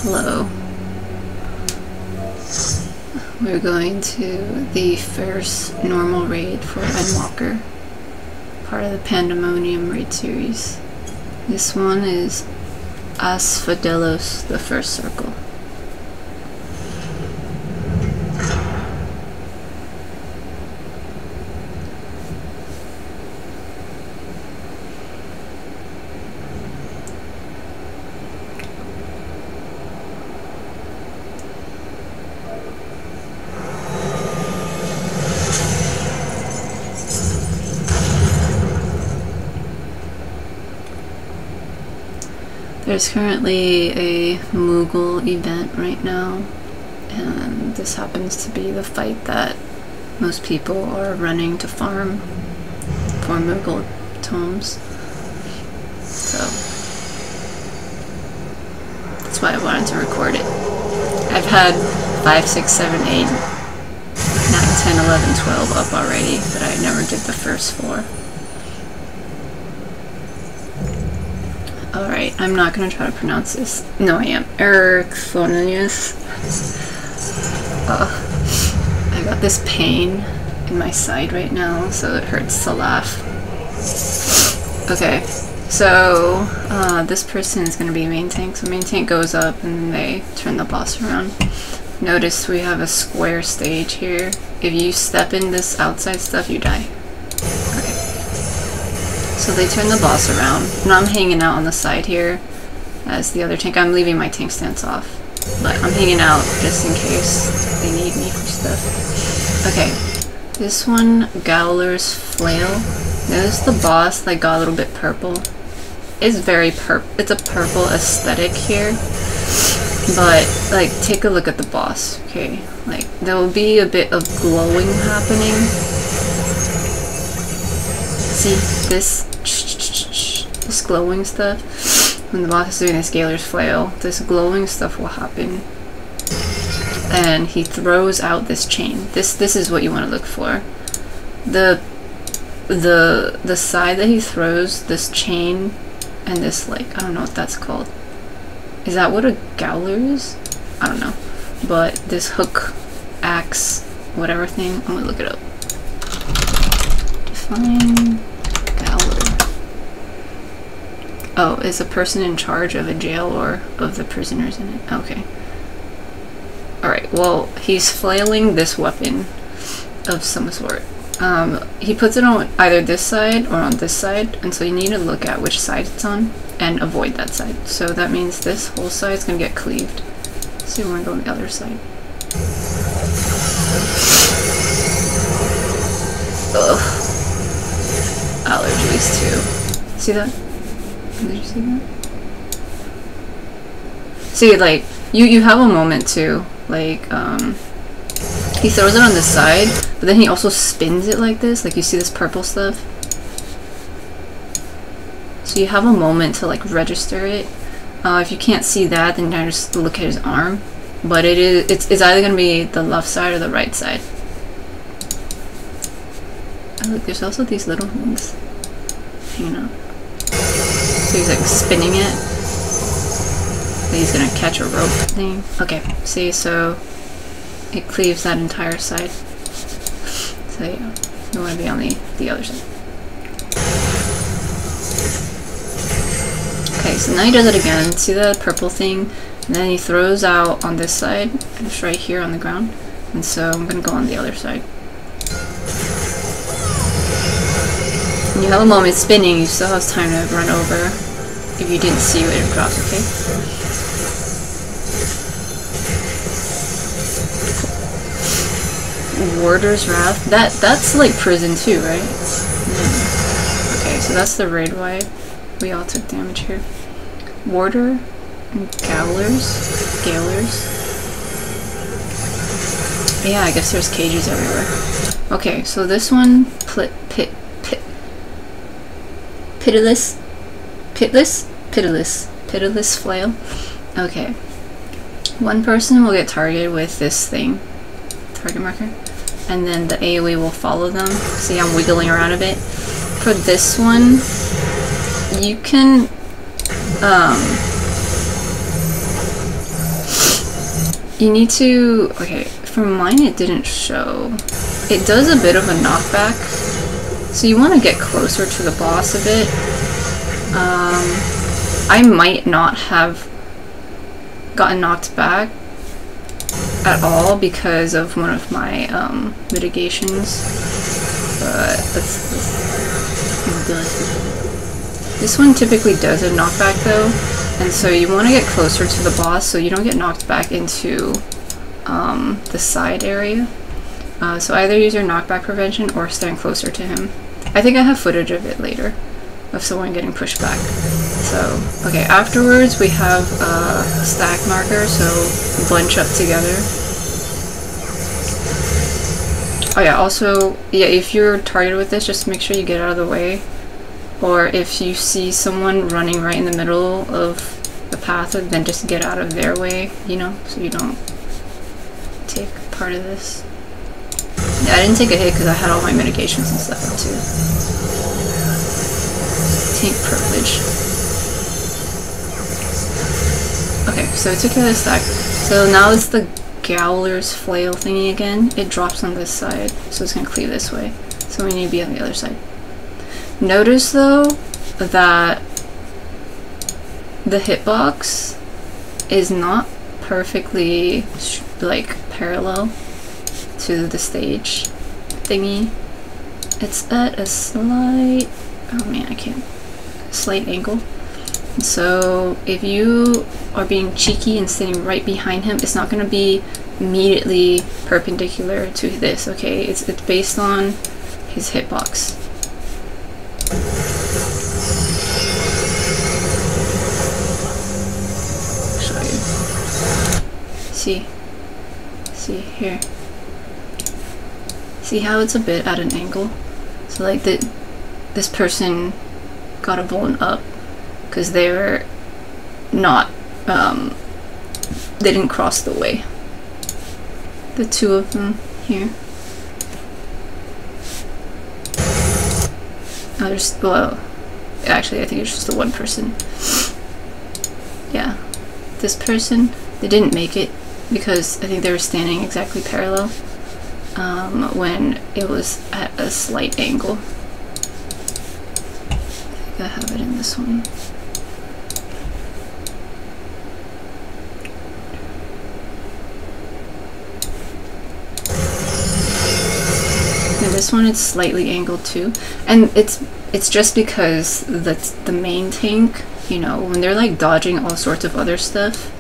Hello. We're going to the first normal raid for Endwalker, part of the Pandæmonium raid series. This one is Asphodelos, the first circle. There's currently a Moogle event right now, and this happens to be the fight that most people are running to farm for Moogle tomes. So that's why I wanted to record it. I've had 5, 6, 7, 8, 9, 10, 11, 12 up already, but I never did the first 4. Alright, I'm not gonna try to pronounce this. No, I am. Asphodelos. I got this pain in my side right now, so it hurts to laugh. Okay, so this person is gonna be main tank. So main tank goes up and they turn the boss around. Notice we have a square stage here. If you step in this outside stuff, you die. Okay. So they turn the boss around, and I'm hanging out on the side here as the other tank. I'm leaving my tank stance off, but I'm hanging out just in case they need me for stuff. Okay, this one, Gowler's Flail. Notice the boss like got a little bit purple. It's very it's a purple aesthetic here, but like take a look at the boss. Okay, like there will be a bit of glowing happening. See this glowing stuff? When the boss is doing this Gowler's Flail, this glowing stuff will happen. And he throws out this chain. This is what you want to look for. The side that he throws this chain and this, like, I don't know what that's called. Is that what a Gowler is? I don't know. But this hook, axe, whatever thing, I'm gonna look it up. Define Gowler. Oh, is a person in charge of a jail or of the prisoners in it? Okay. Alright, well, he's flailing this weapon of some sort. He puts it on either this side or on this side, and so you need to look at which side it's on and avoid that side. So that means this whole side is going to get cleaved. So you want to go on the other side. Ugh. Allergies too. See that? Did you see that? See, like, you have a moment too. Like, he throws it on the side, but then he also spins it like this. Like, you see this purple stuff? So you have a moment to, like, register it. If you can't see that, then you just look at his arm. But it's either going to be the left side or the right side. Oh, look, there's also these little things hanging out. So he's like spinning it. So he's gonna catch a rope thing. Okay, see, so it cleaves that entire side. So yeah, you want to be on the other side. Okay, so now he does it again. See the purple thing? And then he throws out on this side, and it's right here on the ground. And so I'm gonna go on the other side. When you have a moment spinning, you still have time to run over if you didn't see what it dropped, okay? Warder's Wrath? That's like prison too, right? Yeah. Okay, so that's the raid why we all took damage here. Warder and Gowlers. Yeah, I guess there's cages everywhere. Okay, so this one, Pitiless Flail. Okay. One person will get targeted with this thing, target marker, and then the AoE will follow them. See, I'm wiggling around a bit. For this one, you can you need to, okay, for mine it didn't show. It does a bit of a knockback, so you want to get closer to the boss a bit. I might not have gotten knocked back at all because of one of my mitigations, but this one typically does a knockback though, and so you want to get closer to the boss so you don't get knocked back into the side area. So either use your knockback prevention or stand closer to him. I think I have footage of it later, of someone getting pushed back. So, okay, afterwards we have a stack marker, so bunch up together. Oh yeah, also, yeah, if you're targeted with this, just make sure you get out of the way. Or if you see someone running right in the middle of the path, then just get out of their way, you know, so you don't take part of this. Yeah, I didn't take a hit because I had all my mitigations and stuff up too. Tank privilege. Okay, so I took care of this stack. So now it's the Gowler's flail thingy again. It drops on this side, so it's gonna cleave this way. So we need to be on the other side. Notice though that the hitbox is not perfectly like parallel to the stage thingy. It's at a slight, oh man, I can't, slight angle. So if you are being cheeky and sitting right behind him, it's not going to be immediately perpendicular to this, okay? It's based on his hitbox. Show you. See here. See how it's a bit at an angle? So like this person got a blown up because they were not, they didn't cross the way. The two of them here. Oh, there's, well, actually I think it's just the one person. Yeah, this person, they didn't make it because I think they were standing exactly parallel when it was at a slight angle. I think I have it in this one. And this one it's slightly angled too, and it's just because the main tank, you know, when they're like dodging all sorts of other stuff,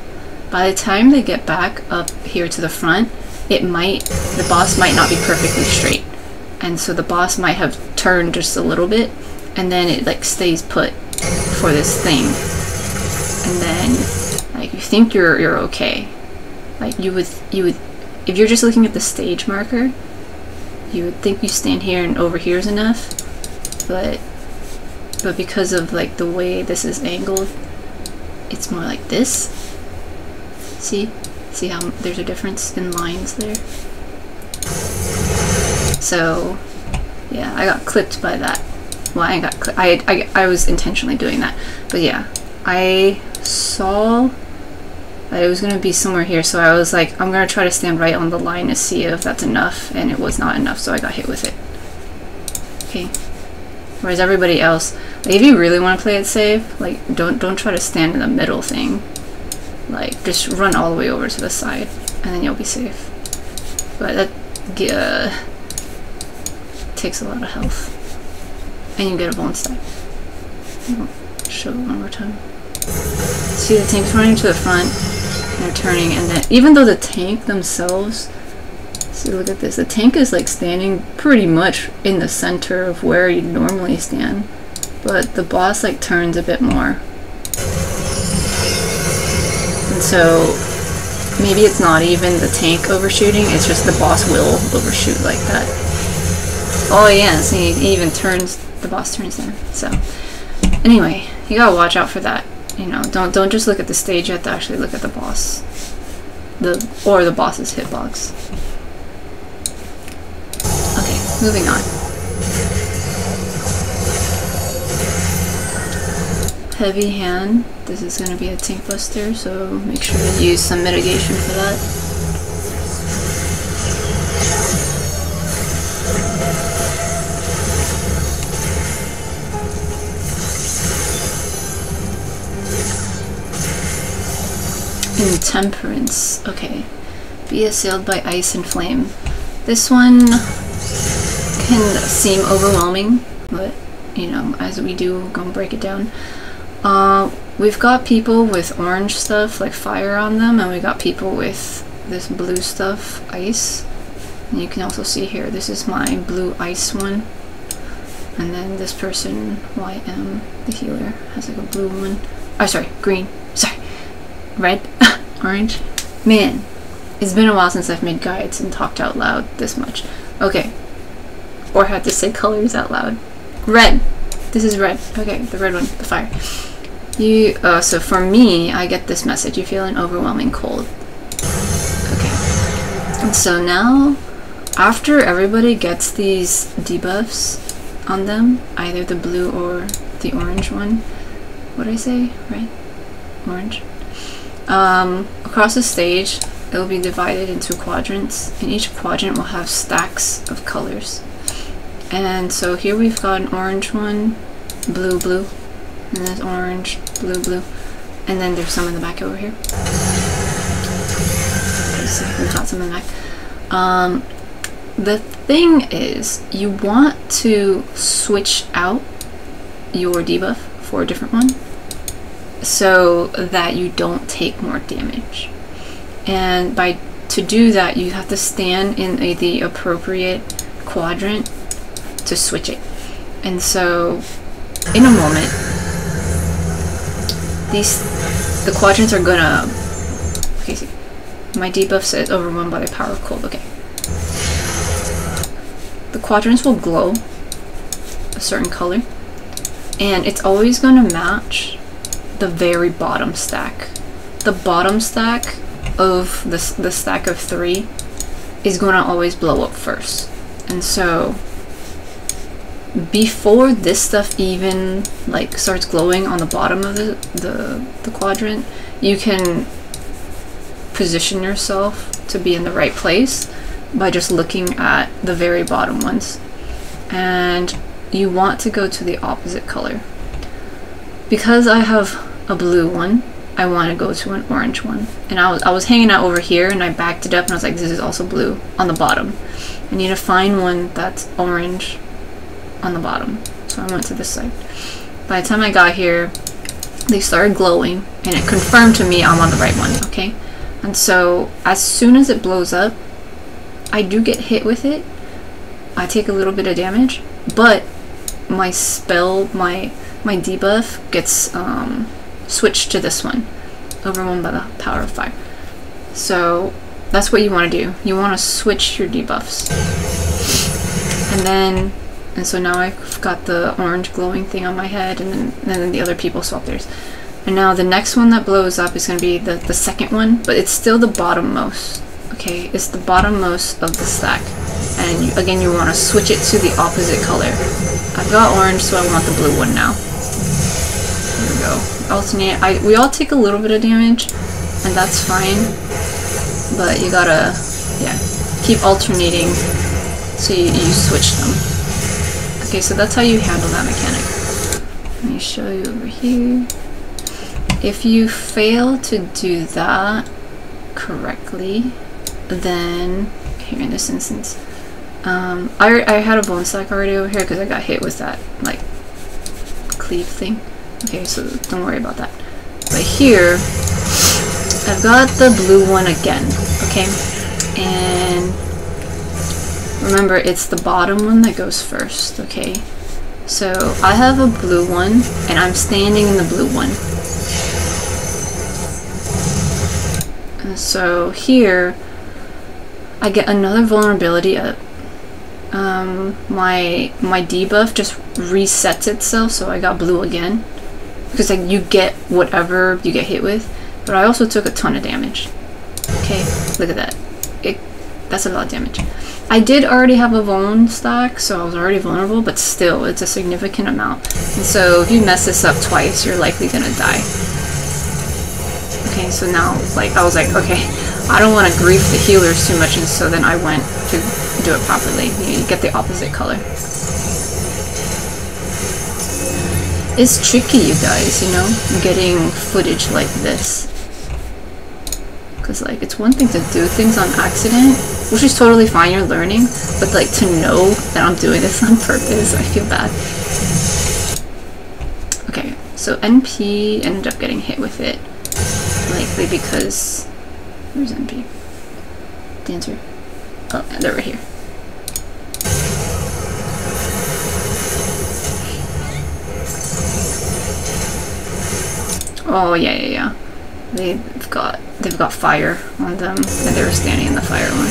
by the time they get back up here to the front, the boss might not be perfectly straight, and so the boss might have turned just a little bit, and then it like stays put for this thing, and then like you think you're okay. Like you would if you're just looking at the stage marker, you would think you stand here and over here is enough, but because of like the way this is angled, it's more like this. See how there's a difference in lines there? So yeah, I got clipped by that. Well, I got I was intentionally doing that, but yeah, I saw that it was gonna be somewhere here, so I was like, I'm gonna try to stand right on the line to see if that's enough, and it was not enough, so I got hit with it. Okay. Whereas everybody else, like, if you really want to play it safe, like don't try to stand in the middle thing. Like just run all the way over to the side, and then you'll be safe. But that takes a lot of health, and you get a bonus stack. I'll show it one more time. See, the tank's running to the front, and they're turning, and then even though the tank themselves, see, look at this, the tank is like standing pretty much in the center of where you normally stand, but the boss like turns a bit more. And so maybe it's not even the tank overshooting, it's just the boss will overshoot like that. Oh yeah, see, he even turns, the boss turns there. So anyway, you gotta watch out for that. You know, don't just look at the stage, you have to actually look at the boss. Or the boss's hitbox. Okay, moving on. Heavy hand. This is going to be a tank buster, so make sure to use some mitigation for that. Intemperance. Okay. Be assailed by ice and flame. This one can seem overwhelming, but you know, as we do, go and break it down. We've got people with orange stuff like fire on them, and we got people with this blue stuff, ice. And you can also see here, this is my blue ice one. And then this person, YM, the healer, has like a blue one. Oh, sorry, green. Sorry. Red. Orange. Man, it's been a while since I've made guides and talked out loud this much. Okay. Or had to say colors out loud. Red. This is red. Okay, the red one, the fire. So for me, I get this message. You feel an overwhelming cold. Okay. And so now, after everybody gets these debuffs on them, either the blue or the orange one. What did I say? Red? Orange? Across the stage, it will be divided into quadrants, and each quadrant will have stacks of colors. And so here we've got an orange one, blue, blue, and there's orange, blue, blue, and then there's some in the back over here. Okay, so we've got some in the back. The thing is, you want to switch out your debuff for a different one so that you don't take more damage. And to do that, you have to stand in the appropriate quadrant to switch it. And so, in a moment, the quadrants are gonna. Okay, see, my debuff says overwhelmed by the power of cold. Okay. The quadrants will glow a certain color, and it's always going to match the very bottom stack. The bottom stack of the stack of 3 is going to always blow up first. And so before this stuff even like starts glowing on the bottom of the quadrant, you can position yourself to be in the right place by just looking at the very bottom ones. And you want to go to the opposite color. Because I have a blue one, I want to go to an orange one. And I was hanging out over here and I backed it up and I was like, this is also blue on the bottom. I need to find one that's orange on the bottom. So I went to this side. By the time I got here, they started glowing and it confirmed to me I'm on the right one, okay? And so as soon as it blows up, I do get hit with it. I take a little bit of damage, but my spell, my debuff gets switched to this one, overwhelmed by the power of fire. So that's what you want to do. You want to switch your debuffs. And so now I've got the orange glowing thing on my head, and then the other people swap theirs. And now the next one that blows up is going to be the second one, but it's still the bottommost. Okay, it's the bottommost of the stack. And again, you want to switch it to the opposite color. I've got orange, so I want the blue one now. There we go. Alternate. We all take a little bit of damage, and that's fine. But you gotta, yeah, keep alternating so you switch them. Okay, so that's how you handle that mechanic. Let me show you over here. If you fail to do that correctly, then here in this instance, I had a bone stack already over here because I got hit with that like cleave thing. Okay, so don't worry about that. But here, I've got the blue one again. Okay, and remember it's the bottom one that goes first. Okay, so I have a blue one, and I'm standing in the blue one. And so here, I get another vulnerability up. My debuff just resets itself, so I got blue again. Because like you get whatever you get hit with, but I also took a ton of damage. Okay, look at that. That's a lot of damage. I did already have a vuln stack, so I was already vulnerable, but still, it's a significant amount. And so if you mess this up twice, you're likely gonna die. Okay, so now, like, I was like, okay, I don't want to grief the healers too much, and so then I went to do it properly. You get the opposite color. It's tricky, you guys, you know, getting footage like this. Because like it's one thing to do things on accident, which is totally fine, you're learning, but like to know that I'm doing this on purpose, I feel bad. Okay, so NP ended up getting hit with it, likely because, where's NP? Dancer. Oh, they're right here. Oh yeah. They've got fire on them, and they were standing in the fire one.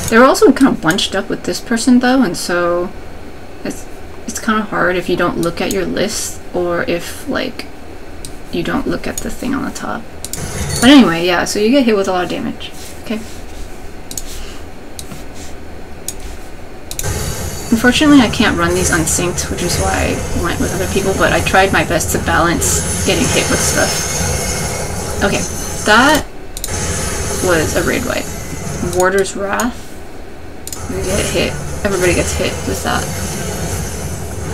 They were also kind of bunched up with this person though, and so it's kind of hard if you don't look at your list, or if like you don't look at the thing on the top. But anyway, yeah, so you get hit with a lot of damage. Okay. Unfortunately, I can't run these unsynced, which is why I went with other people, but I tried my best to balance getting hit with stuff. Okay, that was a raid wipe. Warder's Wrath. We get hit. Everybody gets hit with that.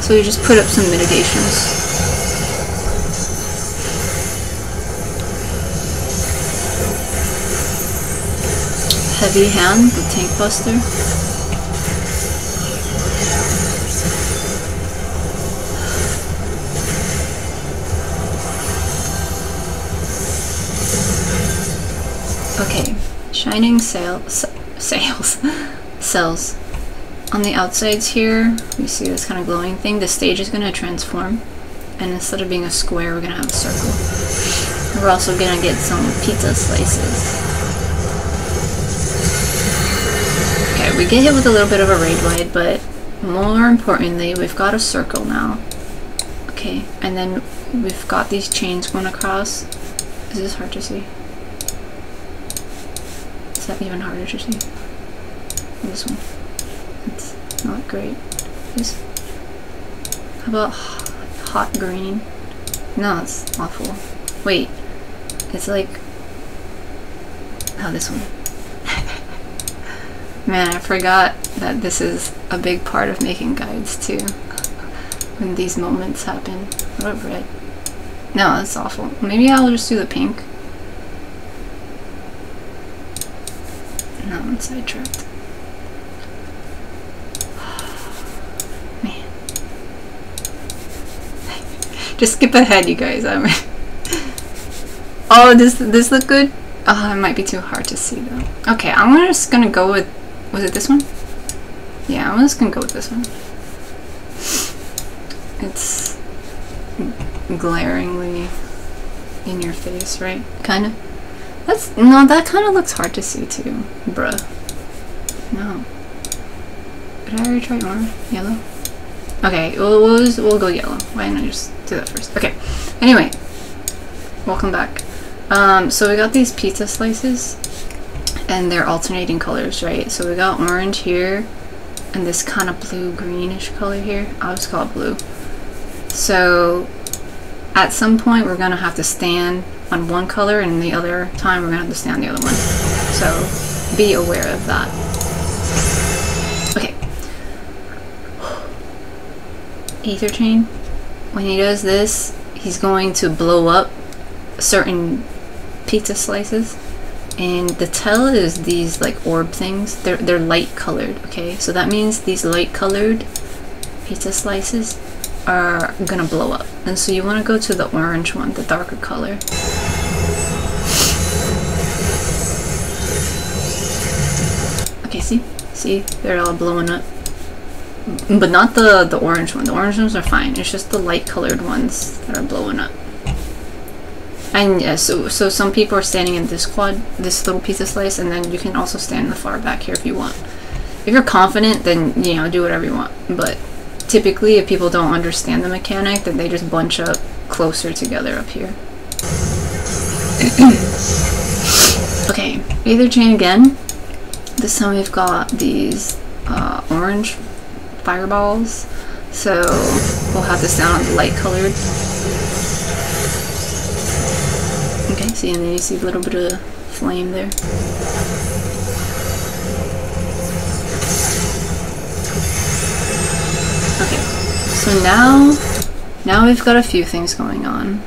So you just put up some mitigations. Heavy Hand, the Tank Buster. Okay, Shining Cells. On the outsides here, you see this kind of glowing thing. The stage is going to transform, and instead of being a square, we're going to have a circle. And we're also going to get some pizza slices. Okay, we get hit with a little bit of a raid wide, but more importantly, we've got a circle now. Okay, and then we've got these chains going across. Is this hard to see? Is that even harder to see? This one. It's not great. This. How about hot green? No, it's awful. Wait. It's like... Oh, this one. Man, I forgot that this is a big part of making guides too. When these moments happen. What about red? No, that's awful. Maybe I'll just do the pink. No, I'm sidetracked. Man. Just skip ahead, you guys. Oh, this look good? Oh, it might be too hard to see though. Okay, I'm just gonna go with... Was it this one? Yeah, I'm just gonna go with this one. It's glaringly in your face, right? Kind of. No, that kind of looks hard to see too, bruh. No. Did I already try orange? Yellow? Okay, we'll go yellow. Why don't I just do that first? Okay. Anyway, welcome back. So we got these pizza slices, and they're alternating colors, right? So we got orange here, and this kind of blue-greenish color here. I'll just call it blue. So at some point, we're gonna have to stand on one color, and the other time we're gonna have to stand on the other one. So be aware of that. Okay. Ether chain. When he does this, he's going to blow up certain pizza slices, and the tell is these like orb things. They're light colored. Okay, so that means these light colored pizza slices are gonna blow up, and so you want to go to the orange one, the darker color. Okay, see, they're all blowing up, but not the orange one. The orange ones are fine. It's just the light colored ones that are blowing up. And yeah, so some people are standing in this quad, this little pizza slice, and then you can also stand in the far back here if you want. If you're confident, then you know, do whatever you want. But typically, if people don't understand the mechanic, then they just bunch up closer together up here. Okay, Aether chain again. This time we've got these orange fireballs, so we'll have to stand on the light colored. Okay, see, and then you see a little bit of flame there. Okay, so now we've got a few things going on.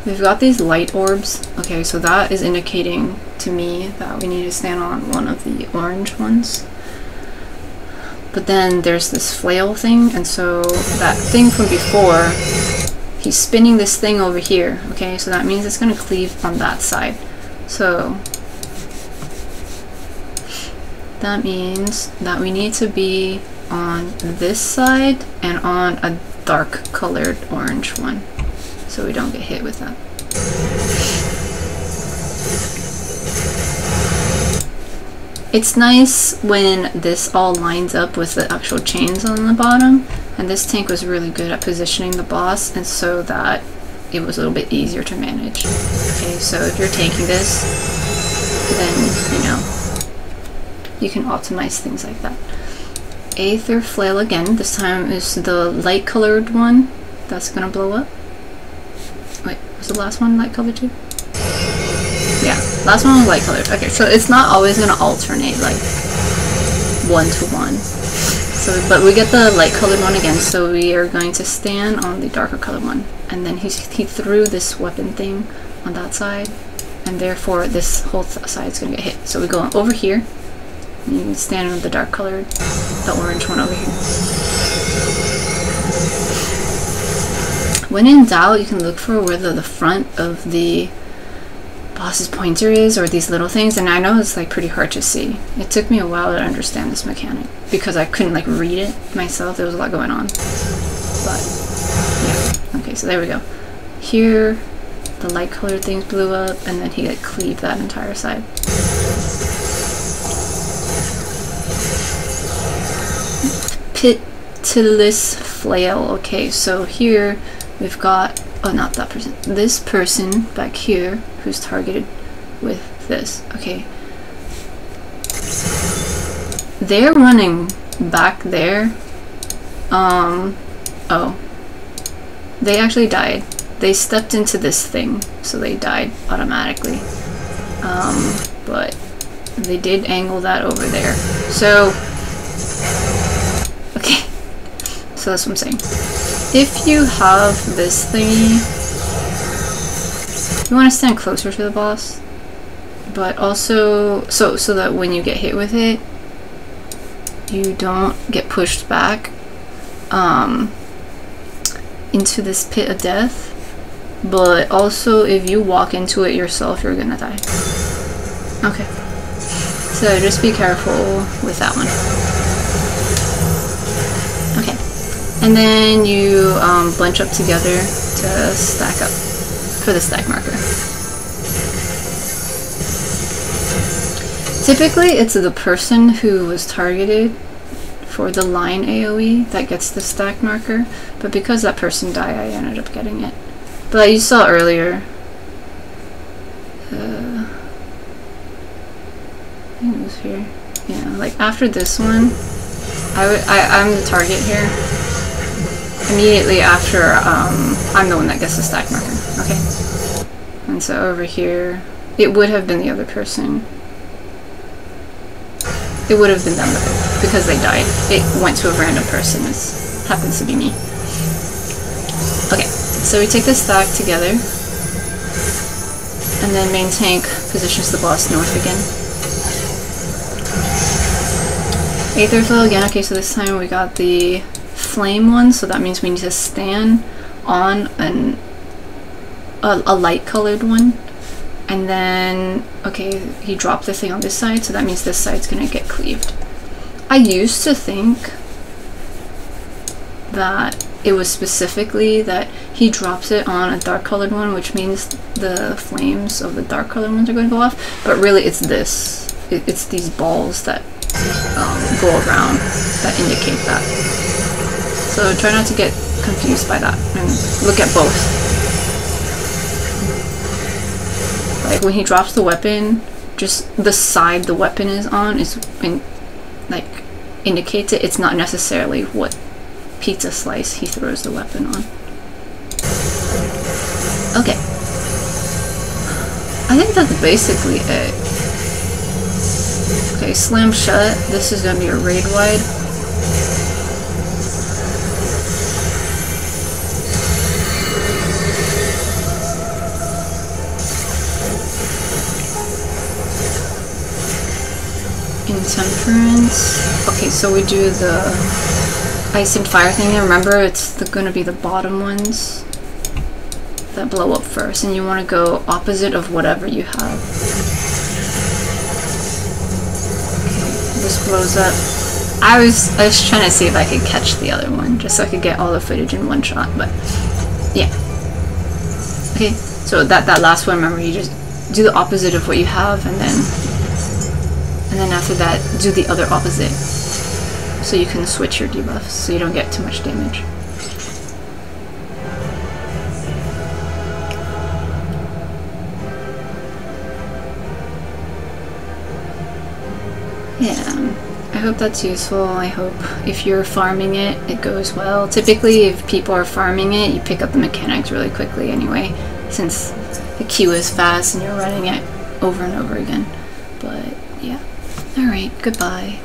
we've got these light orbs. Okay, so that is indicating to me that we need to stand on one of the orange ones. But then there's this flail thing, and so that thing from before, he's spinning this thing over here. Okay, so that means it's going to cleave on that side. So that means that we need to be on this side and on a dark colored orange one, so we don't get hit with that. It's nice when this all lines up with the actual chains on the bottom, and this tank was really good at positioning the boss, and so that it was a little bit easier to manage. Okay, so if you're taking this, then you know, you can optimize things like that. Aether Flail again, this time is the light colored one that's gonna blow up. Wait, was the last one light colored too? Yeah, last one was light colored. Okay, so it's not always gonna alternate like 1-to-1. So, but we get the light colored one again, so we are going to stand on the darker colored one. And then he threw this weapon thing on that side, and therefore this whole side is gonna get hit. So we go over here, and you can stand on the dark colored, the orange one over here. When in doubt, you can look for where the front of the boss's pointer is, or these little things, and I know it's like pretty hard to see. It took me a while to understand this mechanic because I couldn't like read it myself. There was a lot going on, but yeah. Okay, so there we go. Here the light colored things blew up, and then he like cleaved that entire side. Pitiless Flail. Okay, so here we've got, oh, not that person, this person back here who's targeted with this. Okay, they're running back there. Oh, they actually died. They stepped into this thing, so they died automatically. But they did angle that over there. So okay, so that's what I'm saying. If you have this thingy, you want to stand closer to the boss, but also so that when you get hit with it, you don't get pushed back into this pit of death. But also, if you walk into it yourself, you're gonna die. Okay, so just be careful with that one. Okay, and then you bunch up together to stack up for the stack marker. Typically, it's the person who was targeted for the line AoE that gets the stack marker, but because that person died, I ended up getting it. But you saw earlier, I think it was here. Yeah, like after this one, I'm the target here. Immediately after, I'm the one that gets the stack marker. Okay, and so over here, it would have been the other person. It would have been them because they died. It went to a random person. This happens to be me. Okay. So we take this stack together, and then main tank positions the boss north again. Aether Flail again. Okay, so this time we got the flame one, so that means we need to stand on a light colored one. And then, okay, he dropped the thing on this side, so that means this side's gonna get cleaved. I used to think that it was specifically that he drops it on a dark colored one, which means the flames of the dark colored ones are going to go off, but really it's this. It's these balls that go around that indicate that. So try not to get confused by that and look at both. Like when he drops the weapon, just the side the weapon is on is like indicates it. It's not necessarily what pizza slice he throws the weapon on. Okay, I think that's basically it. Okay, slam shut. This is gonna be a raid wide. Temperance. Okay, so we do the ice and fire thing. And remember, it's going to be the bottom ones that blow up first, and you want to go opposite of whatever you have. Okay, this blows up. I was trying to see if I could catch the other one, just so I could get all the footage in one shot, but yeah. Okay, so that last one, remember, you just do the opposite of what you have, and then after that, do the other opposite, so you can switch your debuffs, so you don't get too much damage. Yeah, I hope that's useful. I hope if you're farming it, it goes well. Typically, if people are farming it, you pick up the mechanics really quickly anyway, since the queue is fast and you're running it over and over again. But yeah. Alright, goodbye.